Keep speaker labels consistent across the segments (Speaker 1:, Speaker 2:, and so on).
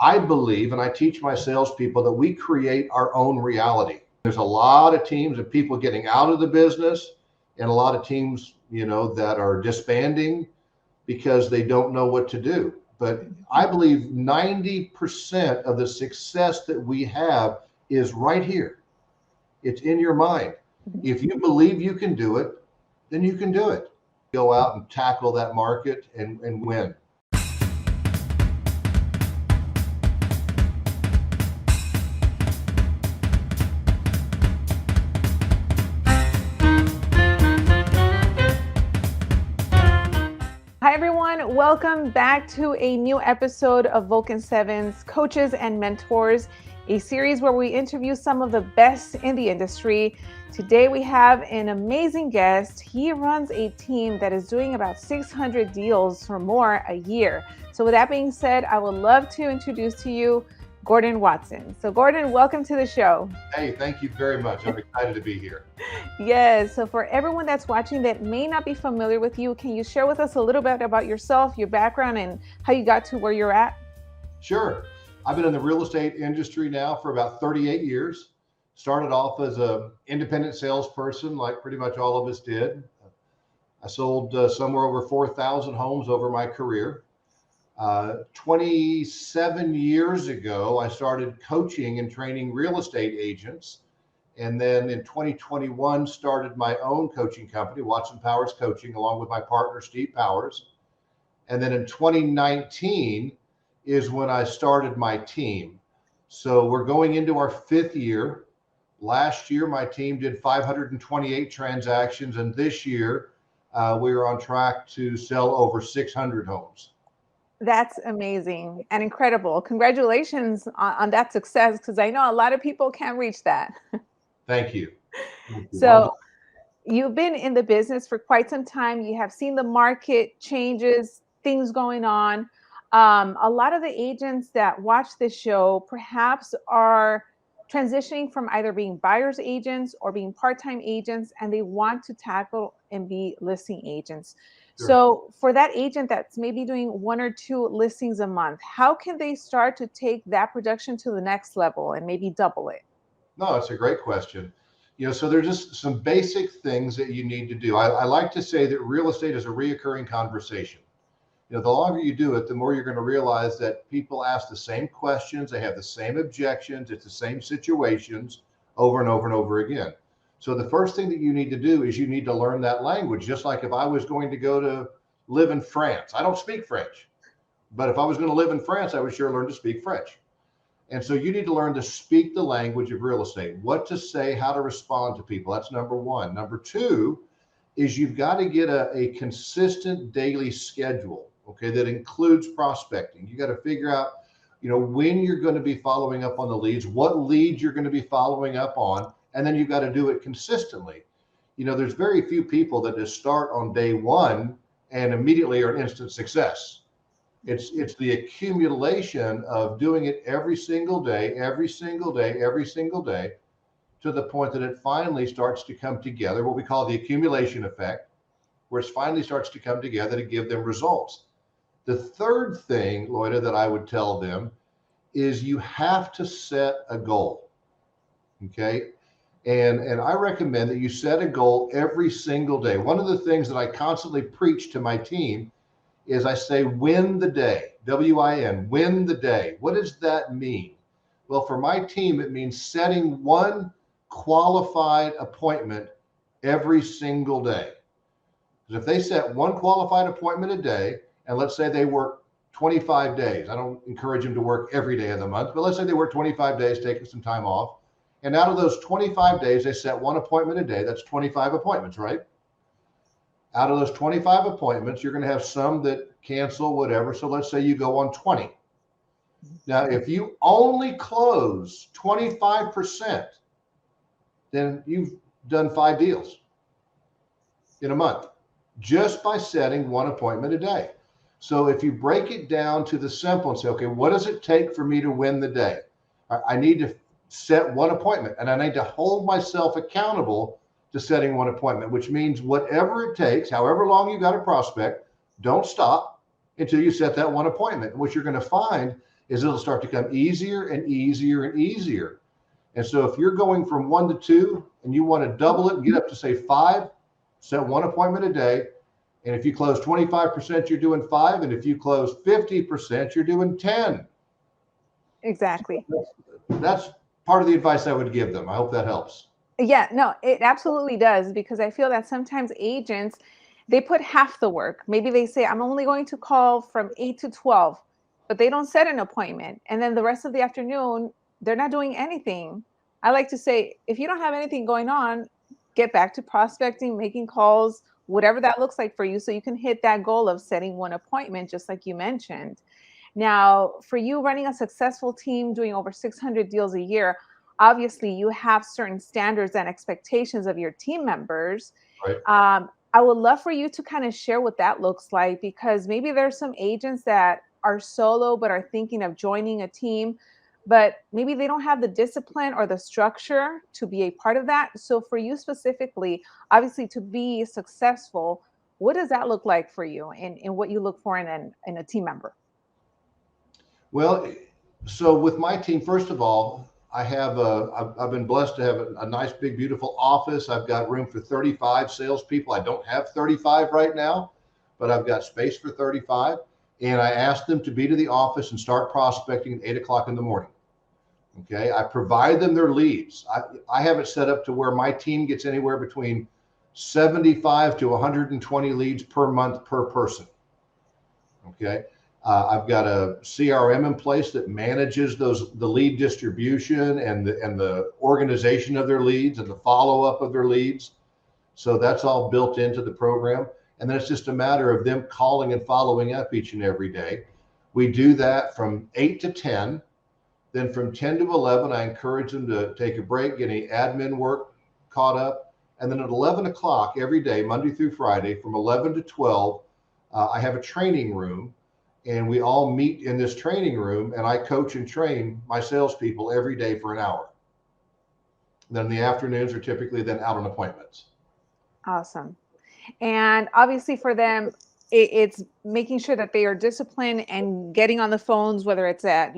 Speaker 1: I believe, and I teach my salespeople, that we create our own reality. There's a lot of teams of people getting out of the business and a lot of teams, that are disbanding because they don't know what to do. But I believe 90% of the success that we have is right here. It's in your mind. If you believe you can do it, then you can do it. Go out and tackle that market and win.
Speaker 2: Hi everyone, welcome back to a new episode of Vulcan7's Coaches and Mentors, a series where we interview some of the best in the industry. Today we have an amazing guest. He runs a team that is doing about 600 deals or more a year. So with that being said, I would love to introduce to you Gordon Watson. So Gordon, welcome to the show.
Speaker 1: Hey, thank you very much. I'm excited to be here.
Speaker 2: Yes. So for everyone that's watching that may not be familiar with you, can you share with us a little bit about yourself, your background, and how you got to where you're at?
Speaker 1: Sure. I've been in the real estate industry now for about 38 years. Started off as an independent salesperson, like pretty much all of us did. I sold somewhere over 4,000 homes over my career. 27 years ago, I started coaching and training real estate agents. And then in 2021, started my own coaching company, Watson Powers Coaching, along with my partner, Steve Powers. And then in 2019 is when I started my team. So we're going into our 5th year. Last year, my team did 528 transactions. And this year, we are on track to sell over 600 homes.
Speaker 2: That's amazing and incredible. Congratulations on that success, because I know a lot of people can't reach that.
Speaker 1: Thank you.
Speaker 2: So you've been in the business for quite some time. You have seen the market changes, things going on. A lot of the agents that watch this show perhaps are transitioning from either being buyer's agents or being part-time agents, and they want to tackle and be listing agents.
Speaker 1: Sure.
Speaker 2: So for that agent that's maybe doing 1 or 2 listings a month, how can they start to take that production to the next level and maybe double it?
Speaker 1: No, it's a great question. So there's just some basic things that you need to do. I like to say that real estate is a reoccurring conversation. The longer you do it, the more you're going to realize that people ask the same questions, they have the same objections, it's the same situations over and over and over again. So the first thing that you need to do is you need to learn that language. Just like if I was going to go to live in France, I don't speak French, but if I was going to live in France, I would sure learn to speak French. And so you need to learn to speak the language of real estate, what to say, how to respond to people. That's number one. Number two is you've got to get a consistent daily schedule, okay, that includes prospecting. You got to figure out, when you're going to be following up on the leads, what leads you're going to be following up on, and then you've got to do it consistently. There's very few people that just start on day one and immediately are an instant success. It's the accumulation of doing it every single day, every single day, every single day, to the point that it finally starts to come together, what we call the accumulation effect, where it finally starts to come together to give them results. The third thing, Loida, that I would tell them is you have to set a goal, okay? And I recommend that you set a goal every single day. One of the things that I constantly preach to my team is I say, win the day, W-I-N, win the day. What does that mean? Well, for my team, it means setting one qualified appointment every single day. Because if they set one qualified appointment a day, and let's say they work 25 days, I don't encourage them to work every day of the month, but let's say they work 25 days, taking some time off. And out of those 25 days, they set one appointment a day. That's 25 appointments, right? Out of those 25 appointments, you're going to have some that cancel, whatever. So let's say you go on 20. Now, if you only close 25%, then you've done 5 deals in a month just by setting one appointment a day. So if you break it down to the simple and say, okay, what does it take for me to win the day? I need to set one appointment, and I need to hold myself accountable to setting one appointment, which means whatever it takes, however long you got a prospect, don't stop until you set that one appointment. What you're going to find is it'll start to become easier and easier and easier. And so if you're going from 1 to 2 and you want to double it and get up to say 5, set 1 appointment a day. And if you close 25%, you're doing 5. And if you close 50%, you're doing 10.
Speaker 2: Exactly.
Speaker 1: That's part of the advice I would give them. I hope that helps.
Speaker 2: Yeah, no, it absolutely does, because I feel that sometimes agents, they put half the work. Maybe they say, I'm only going to call from 8 to 12, but they don't set an appointment. And then the rest of the afternoon, they're not doing anything. I like to say, if you don't have anything going on, get back to prospecting, making calls, whatever that looks like for you, so you can hit that goal of setting 1 appointment, just like you mentioned. Now, for you running a successful team, doing over 600 deals a year, obviously you have certain standards and expectations of your team members.
Speaker 1: Right.
Speaker 2: I would love for you to kind of share what that looks like, because maybe there's some agents that are solo but are thinking of joining a team, but maybe they don't have the discipline or the structure to be a part of that. So for you specifically, obviously to be successful, what does that look like for you, and what you look for in a team member?
Speaker 1: Well, so with my team, first of all, I've been blessed to have a nice, big, beautiful office. I've got room for 35 salespeople. I don't have 35 right now, but I've got space for 35. And I asked them to be to the office and start prospecting at 8 o'clock in the morning. Okay. I provide them their leads. I have it set up to where my team gets anywhere between 75 to 120 leads per month per person. Okay. I've got a CRM in place that manages the lead distribution and the organization of their leads and the follow-up of their leads. So that's all built into the program. And then it's just a matter of them calling and following up each and every day. We do that from 8 to 10. Then from 10 to 11, I encourage them to take a break, get any admin work caught up. And then at 11 o'clock every day, Monday through Friday, from 11 to 12, I have a training room. And we all meet in this training room, and I coach and train my salespeople every day for an hour. Then the afternoons are typically then out on appointments.
Speaker 2: Awesome. And obviously for them, it's making sure that they are disciplined and getting on the phones, whether it's at,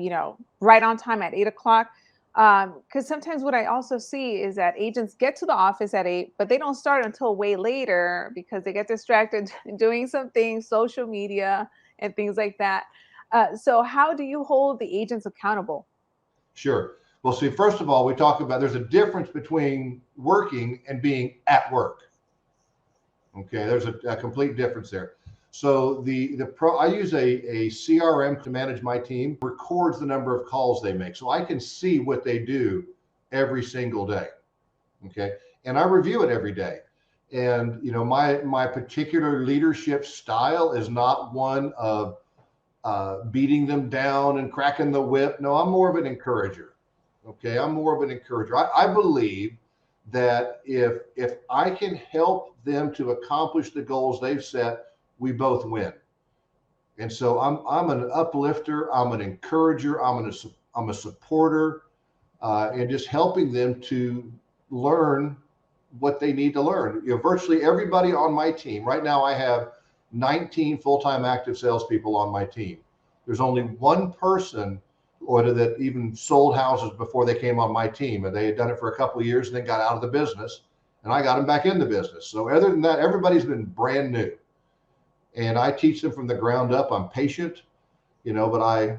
Speaker 2: right on time at 8 o'clock. Because sometimes what I also see is that agents get to the office at 8, but they don't start until way later because they get distracted doing something, social media, and things like that. So how do you hold the agents accountable?
Speaker 1: Sure. Well, see, first of all, we talk about there's a difference between working and being at work. Okay, there's a complete difference there. So I use a CRM to manage my team, records the number of calls they make, so I can see what they do every single day. Okay, and I review it every day. And my particular leadership style is not one of beating them down and cracking the whip. No, I'm more of an encourager. Okay, I'm more of an encourager. I believe that if I can help them to accomplish the goals they've set, we both win. And so I'm an uplifter. I'm an encourager. I'm a supporter, and just helping them to learn what they need to learn. Virtually everybody on my team right now, I have 19 full-time active salespeople on my team. There's only one person that even sold houses before they came on my team, and they had done it for a couple of years and then got out of the business, and I got them back in the business. So other than that, everybody's been brand new, and I teach them from the ground up. I'm patient, but I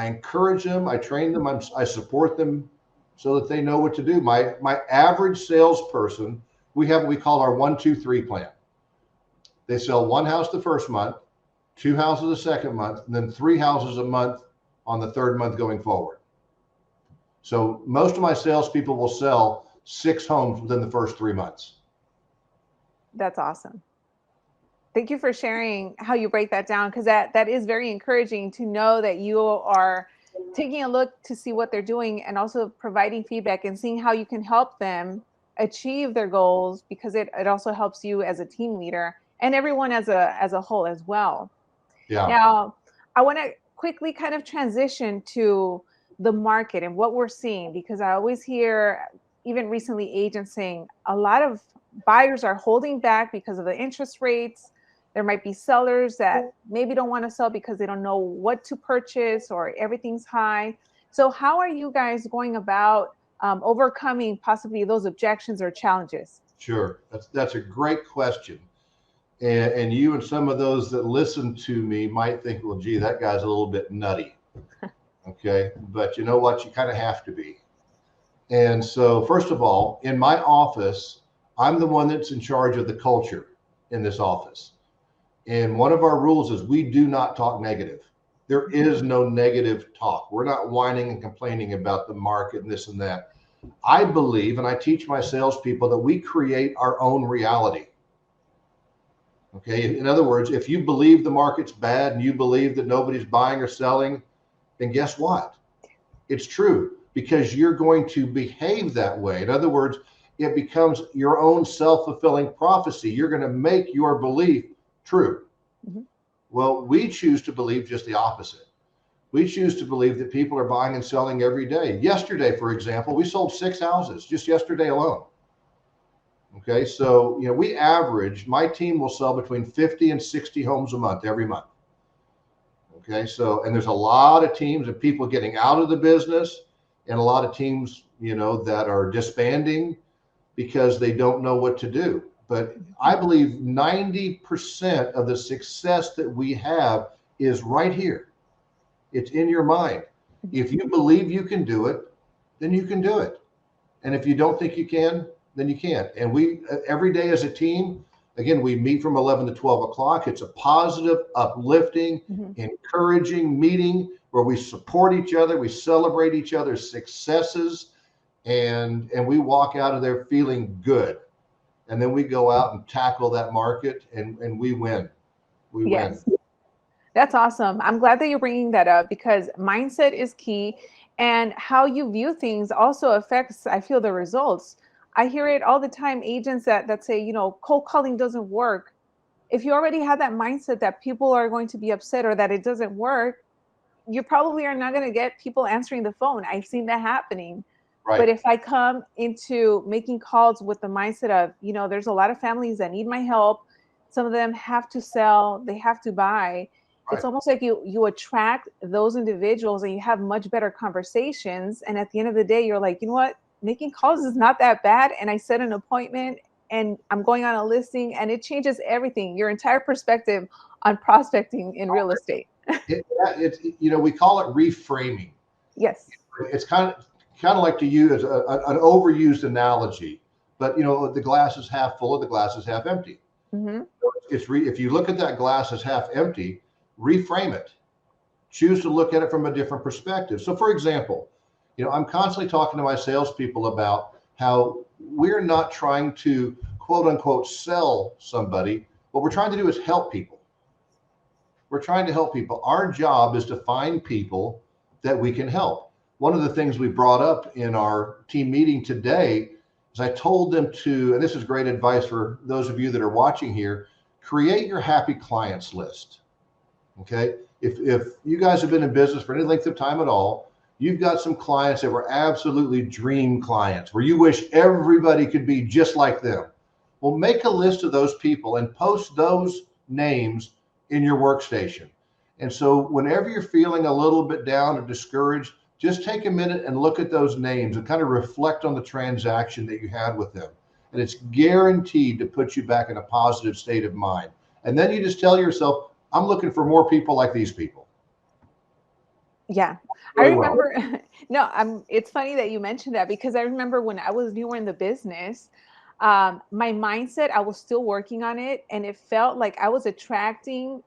Speaker 1: encourage them, I train them, I support them, so that they know what to do. My average salesperson, we have what we call our 1, 2, 3 plan. They sell 1 house the first month, 2 houses the second month, and then 3 houses a month on the third month going forward. So most of my salespeople will sell 6 homes within the first 3 months.
Speaker 2: That's awesome. Thank you for sharing how you break that down, because that is very encouraging to know that you are taking a look to see what they're doing and also providing feedback and seeing how you can help them achieve their goals, because it also helps you as a team leader and everyone as a whole as well.
Speaker 1: Yeah.
Speaker 2: Now, I want to quickly kind of transition to the market and what we're seeing, because I always hear, even recently, agents saying a lot of buyers are holding back because of the interest rates. There might be sellers that maybe don't want to sell because they don't know what to purchase or everything's high. So how are you guys going about overcoming possibly those objections or challenges?
Speaker 1: Sure. That's a great question. And you and some of those that listen to me might think, well, gee, that guy's a little bit nutty. Okay. But you know what? You kind of have to be. And so, first of all, in my office, I'm the one that's in charge of the culture in this office. And one of our rules is we do not talk negative. There is no negative talk. We're not whining and complaining about the market and this and that. I believe, and I teach my salespeople, that we create our own reality. Okay. In other words, if you believe the market's bad and you believe that nobody's buying or selling, then guess what? It's true, because you're going to behave that way. In other words, it becomes your own self-fulfilling prophecy. You're going to make your belief true. Mm-hmm. Well, we choose to believe just the opposite. We choose to believe that people are buying and selling every day. Yesterday, for example, we sold 6 houses just yesterday alone. Okay, so we average, my team will sell between 50 and 60 homes a month every month. Okay, so, and there's a lot of teams of people getting out of the business, and a lot of teams, that are disbanding because they don't know what to do. But I believe 90% of the success that we have is right here. It's in your mind. If you believe you can do it, then you can do it. And if you don't think you can, then you can't. And we, every day as a team, again, we meet from 11 to 12 o'clock. It's a positive, uplifting, encouraging meeting where we support each other. We celebrate each other's successes, and we walk out of there feeling good. And then we go out and tackle that market, and we win. We win.
Speaker 2: That's awesome. I'm glad that you're bringing that up, because mindset is key, and how you view things also affects, I feel, the results. I hear it all the time, agents that say, cold calling doesn't work. If you already have that mindset that people are going to be upset or that it doesn't work, you probably are not going to get people answering the phone. I've seen that happening. Right. But if I come into making calls with the mindset of, there's a lot of families that need my help. Some of them have to sell, they have to buy. Right. It's almost like you attract those individuals and you have much better conversations. And at the end of the day, you're like, you know what? Making calls is not that bad. And I set an appointment and I'm going on a listing, and it changes everything, your entire perspective on prospecting in real estate.
Speaker 1: We call it reframing.
Speaker 2: Yes.
Speaker 1: It's kind of like, to use an overused analogy, but the glass is half full or the glass is half empty. Mm-hmm. If you look at that glass as half empty, reframe it. Choose to look at it from a different perspective. So for example, I'm constantly talking to my salespeople about how we're not trying to quote unquote sell somebody. What we're trying to do is help people. We're trying to help people. Our job is to find people that we can help. One of the things we brought up in our team meeting today is I told them to, and this is great advice for those of you that are watching here, create your happy clients list. Okay. If you guys have been in business for any length of time at all, you've got some clients that were absolutely dream clients where you wish everybody could be just like them. Well, make a list of those people and post those names in your workstation. And so whenever you're feeling a little bit down or discouraged, just take a minute and look at those names and kind of reflect on the transaction that you had with them. And it's guaranteed to put you back in a positive state of mind. And then you just tell yourself, I'm looking for more people like these people.
Speaker 2: Yeah. I remember, it's funny that you mentioned that, because I remember when I was newer in the business, my mindset, I was still working on it, and it felt like I was attracting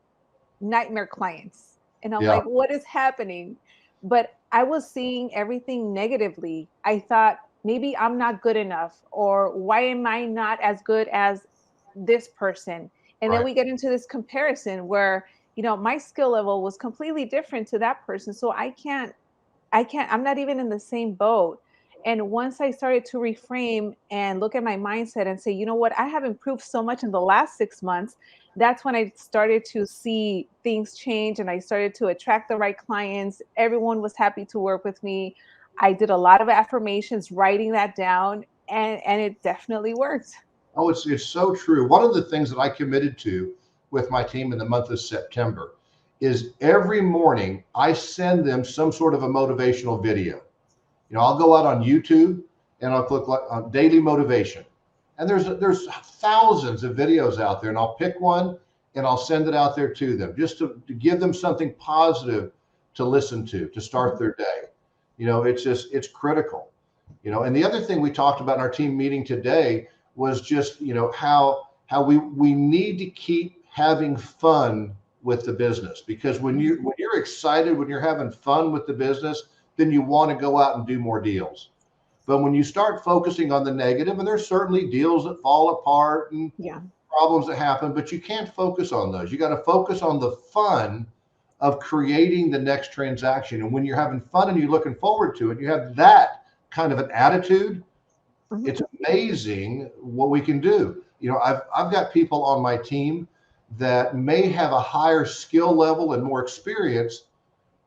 Speaker 2: nightmare clients. And I'm like, what is happening? But I was seeing everything negatively. I thought maybe I'm not good enough, or why am I not as good as this person? And then we get into this comparison where, my skill level was completely different to that person. So I'm not even in the same boat. And once I started to reframe and look at my mindset and say, you know what, I have improved so much in the last 6 months. That's when I started to see things change, and I started to attract the right clients. Everyone was happy to work with me. I did a lot of affirmations, writing that down, and it definitely worked.
Speaker 1: Oh, it's so true. One of the things that I committed to with my team in the month of September is every morning I send them some sort of a motivational video. You know, I'll go out on YouTube and I'll click like on daily motivation. And there's thousands of videos out there, and I'll pick one and I'll send it out there to them just to give them something positive to listen to start their day. You know, it's critical. You know, and the other thing we talked about in our team meeting today was just, you know, how we need to keep having fun with the business, because when you're excited, when you're having fun with the business, then you want to go out and do more deals. But when you start focusing on the negative, and there's certainly deals that fall apart and problems that happen, but you can't focus on those. You got to focus on the fun of creating the next transaction. And when you're having fun and you're looking forward to it, you have that kind of an attitude. It's amazing what we can do. You know, I've got people on my team that may have a higher skill level and more experience,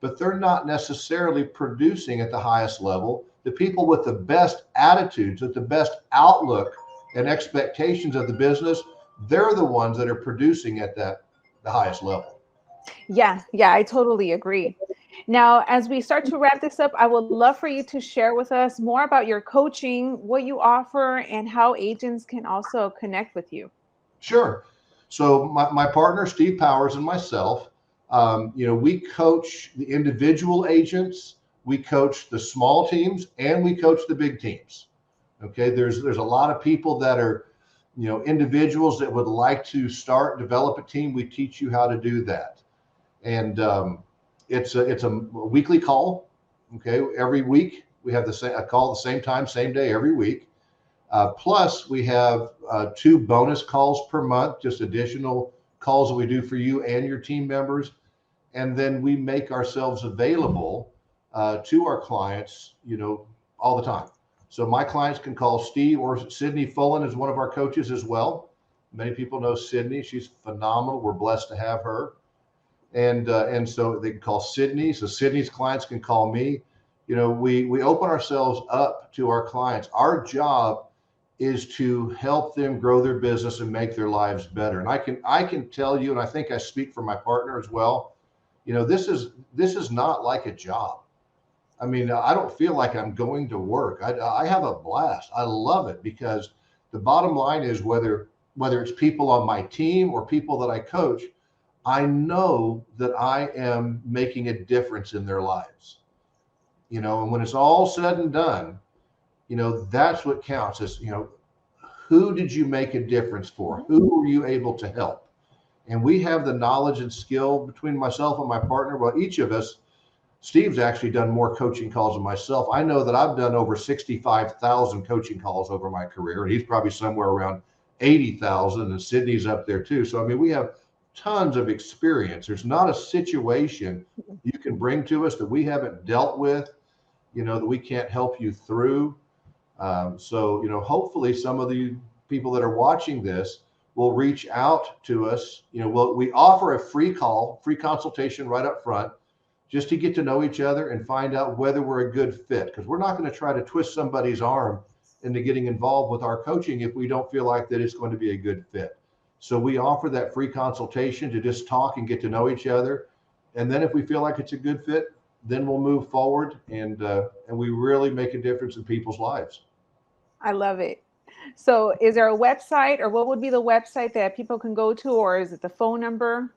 Speaker 1: but they're not necessarily producing at the highest level. The people with the best attitudes, with the best outlook and expectations of the business, they're the ones that are producing at the highest level.
Speaker 2: Yeah, I totally agree. Now, as we start to wrap this up, I would love for you to share with us more about your coaching, what you offer, and how agents can also connect with you.
Speaker 1: Sure. So my partner, Steve Powers, and myself, you know, we coach the individual agents, we coach the small teams, and we coach the big teams. Okay. There's a lot of people that are, you know, individuals that would like to develop a team. We teach you how to do that. And it's a weekly call. Okay. Every week we have a call the same time, same day, every week. Plus we have 2 bonus calls per month, just additional calls that we do for you and your team members. And then we make ourselves available to our clients, you know, all the time. So my clients can call Steve, or Sydney Fullen is one of our coaches as well. Many people know Sydney. She's phenomenal. We're blessed to have her. And so they can call Sydney. So Sydney's clients can call me. You know, we open ourselves up to our clients. Our job is to help them grow their business and make their lives better. And I can tell you, and I think I speak for my partner as well, you know, this is not like a job. I mean, I don't feel like I'm going to work. I have a blast. I love it, because the bottom line is whether it's people on my team or people that I coach, I know that I am making a difference in their lives. You know, and when it's all said and done, you know, that's what counts. Is, you know, who did you make a difference for? Who were you able to help? And we have the knowledge and skill between myself and my partner. Well, each of us, Steve's actually done more coaching calls than myself. I know that I've done over 65,000 coaching calls over my career, and he's probably somewhere around 80,000, and Sydney's up there too. So, I mean, we have tons of experience. There's not a situation you can bring to us that we haven't dealt with, you know, that we can't help you through. So, you know, hopefully some of the people that are watching this will reach out to us. You know, we offer a free consultation right up front, just to get to know each other and find out whether we're a good fit. Because we're not going to try to twist somebody's arm into getting involved with our coaching if we don't feel like that it's going to be a good fit. So we offer that free consultation to just talk and get to know each other. And then if we feel like it's a good fit, then we'll move forward, and we really make a difference in people's lives.
Speaker 2: I love it. So is there a website, or what would be the website that people can go to, or is it the phone number?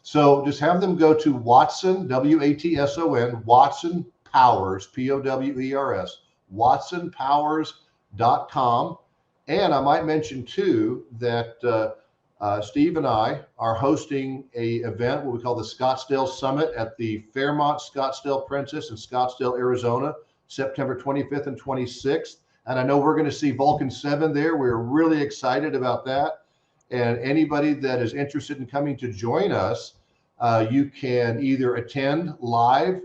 Speaker 1: So just have them go to Watson, WATSON, Watson Powers, POWERS, watsonpowers.com. And I might mention too that Steve and I are hosting a event, what we call the Scottsdale Summit, at the Fairmont Scottsdale Princess in Scottsdale, Arizona, September 25th and 26th. And I know we're going to see Vulcan7 there. We're really excited about that. And anybody that is interested in coming to join us, you can either attend live,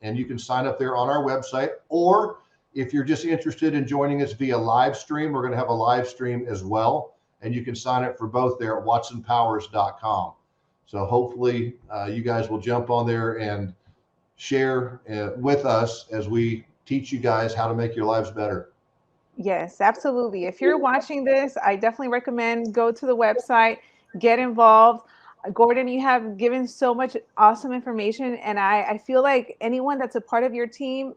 Speaker 1: and you can sign up there on our website, or if you're just interested in joining us via live stream, we're going to have a live stream as well. And you can sign up for both there at watsonpowers.com. So hopefully you guys will jump on there and share with us as we teach you guys how to make your lives better.
Speaker 2: Yes, absolutely. If you're watching this, I definitely recommend go to the website, get involved. Gordon, you have given so much awesome information, and I feel like anyone that's a part of your team,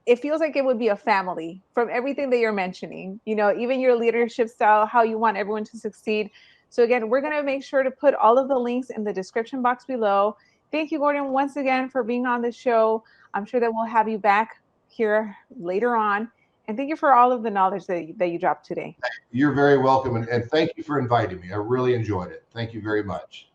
Speaker 2: it feels like it would be a family from everything that you're mentioning, you know, even your leadership style, how you want everyone to succeed. So again, we're going to make sure to put all of the links in the description box below. Thank you, Gordon, once again for being on the show. I'm sure that we'll have you back here later on. And thank you for all of the knowledge that you dropped today.
Speaker 1: You're very welcome. And thank you for inviting me. I really enjoyed it. Thank you very much.